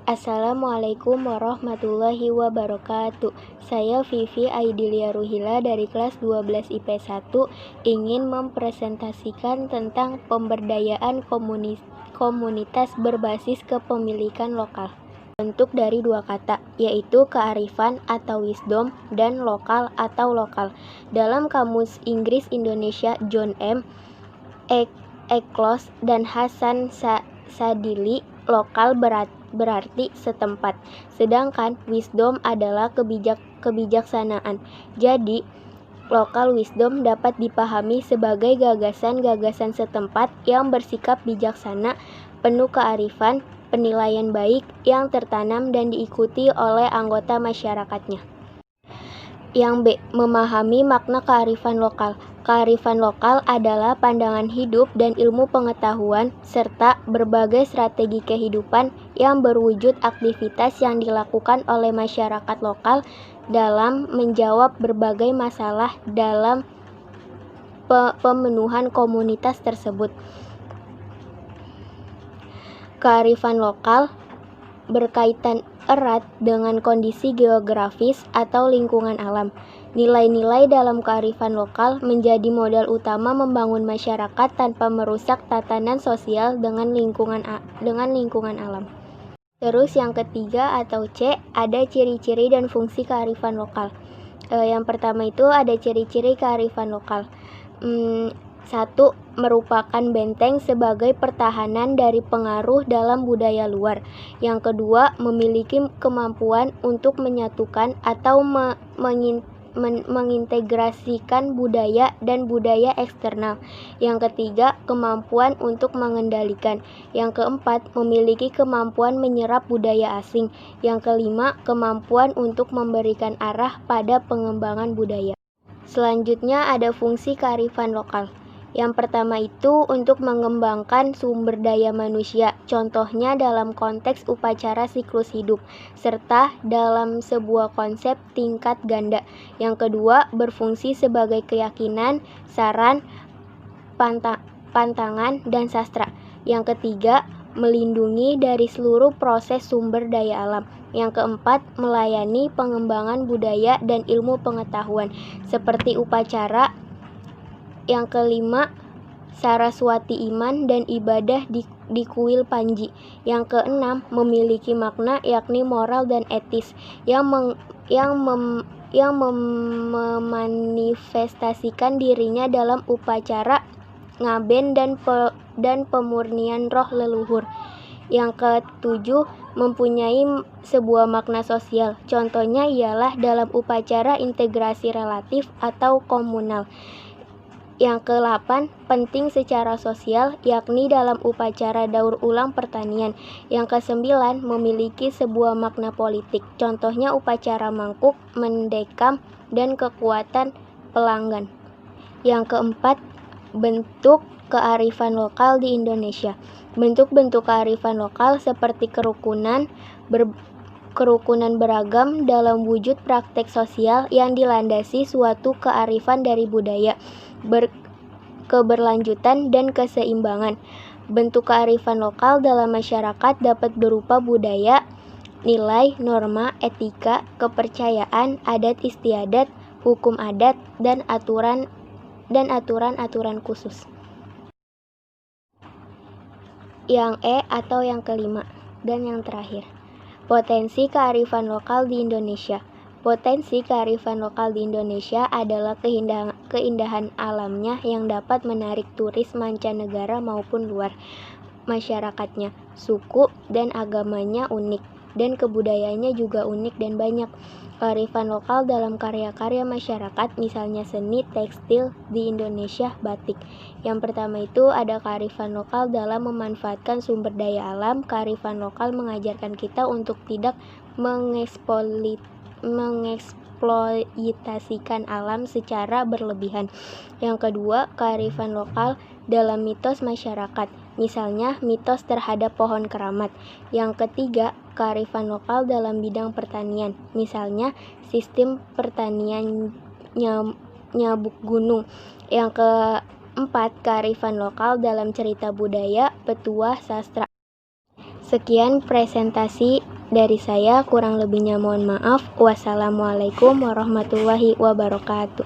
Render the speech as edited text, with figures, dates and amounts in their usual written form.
Assalamualaikum warahmatullahi wabarakatuh. Saya Vivi Aidilia Ruhila dari kelas 12 IP1 ingin mempresentasikan tentang pemberdayaan komunitas berbasis kepemilikan lokal. Bentuk dari dua kata, yaitu kearifan atau wisdom dan lokal atau lokal. Dalam Kamus Inggris Indonesia John M. Eccles dan Hasan Sadili, lokal berarti setempat, sedangkan wisdom adalah kebijaksanaan. Jadi, local wisdom dapat dipahami sebagai gagasan-gagasan setempat yang bersikap bijaksana, penuh kearifan, penilaian baik yang tertanam dan diikuti oleh anggota masyarakatnya. Yang B. Memahami makna kearifan lokal. Kearifan lokal adalah pandangan hidup dan ilmu pengetahuan serta berbagai strategi kehidupan yang berwujud aktivitas yang dilakukan oleh masyarakat lokal dalam menjawab berbagai masalah dalam pemenuhan komunitas tersebut. Kearifan lokal berkaitan erat dengan kondisi geografis atau lingkungan alam. Nilai-nilai dalam kearifan lokal menjadi modal utama membangun masyarakat tanpa merusak tatanan sosial dengan lingkungan alam. Terus yang ketiga atau C, ada ciri-ciri dan fungsi kearifan lokal. Yang pertama itu ada ciri-ciri kearifan lokal. 1. Merupakan benteng sebagai pertahanan dari pengaruh dalam budaya luar. Yang kedua, memiliki kemampuan untuk menyatukan atau mengintegrasikan budaya dan budaya eksternal. Yang ketiga, kemampuan untuk mengendalikan. Yang keempat, memiliki kemampuan menyerap budaya asing. Yang kelima, kemampuan untuk memberikan arah pada pengembangan budaya. Selanjutnya ada fungsi kearifan lokal. Yang pertama itu untuk mengembangkan sumber daya manusia, contohnya dalam konteks upacara siklus hidup, serta dalam sebuah konsep tingkat ganda. Yang kedua, berfungsi sebagai keyakinan, saran, pantangan, dan sastra. Yang ketiga, melindungi dari seluruh proses sumber daya alam. Yang keempat, melayani pengembangan budaya dan ilmu pengetahuan, seperti upacara. Yang kelima, Saraswati iman dan ibadah di kuil Panji. Yang keenam, memiliki makna yakni moral dan etis yang memanifestasikan dirinya dalam upacara ngaben dan pemurnian roh leluhur. Yang ketujuh, mempunyai sebuah makna sosial. Contohnya ialah dalam upacara integrasi relatif atau komunal. Yang ke-8, penting secara sosial, yakni dalam upacara daur ulang pertanian. Yang ke-9, memiliki sebuah makna politik. Contohnya upacara mangkuk, mendekam, dan kekuatan pelanggan. Yang ke-4, bentuk kearifan lokal di Indonesia. Bentuk-bentuk kearifan lokal seperti kerukunan beragam dalam wujud praktek sosial yang dilandasi suatu kearifan dari budaya, keberlanjutan, dan keseimbangan. Bentuk kearifan lokal dalam masyarakat dapat berupa budaya, nilai, norma, etika, kepercayaan, adat istiadat, hukum adat, dan aturan-aturan khusus. Yang E atau yang kelima dan yang terakhir, potensi kearifan lokal di Indonesia. Potensi kearifan lokal di Indonesia adalah keindahan alamnya yang dapat menarik turis mancanegara maupun luar. Masyarakatnya, suku dan agamanya unik, dan kebudayaannya juga unik dan banyak. Kearifan lokal dalam karya-karya masyarakat, misalnya seni, tekstil di Indonesia, batik. Yang pertama itu ada kearifan lokal dalam memanfaatkan sumber daya alam. Kearifan lokal mengajarkan kita untuk tidak mengeksploitasikan alam secara berlebihan. Yang kedua, kearifan lokal dalam mitos masyarakat, misalnya mitos terhadap pohon keramat. Yang ketiga, kearifan lokal dalam bidang pertanian, misalnya sistem pertanian nyabuk gunung. Yang keempat, kearifan lokal dalam cerita budaya, petuah, sastra. Sekian presentasi dari saya, kurang lebihnya mohon maaf. Wassalamualaikum warahmatullahi wabarakatuh.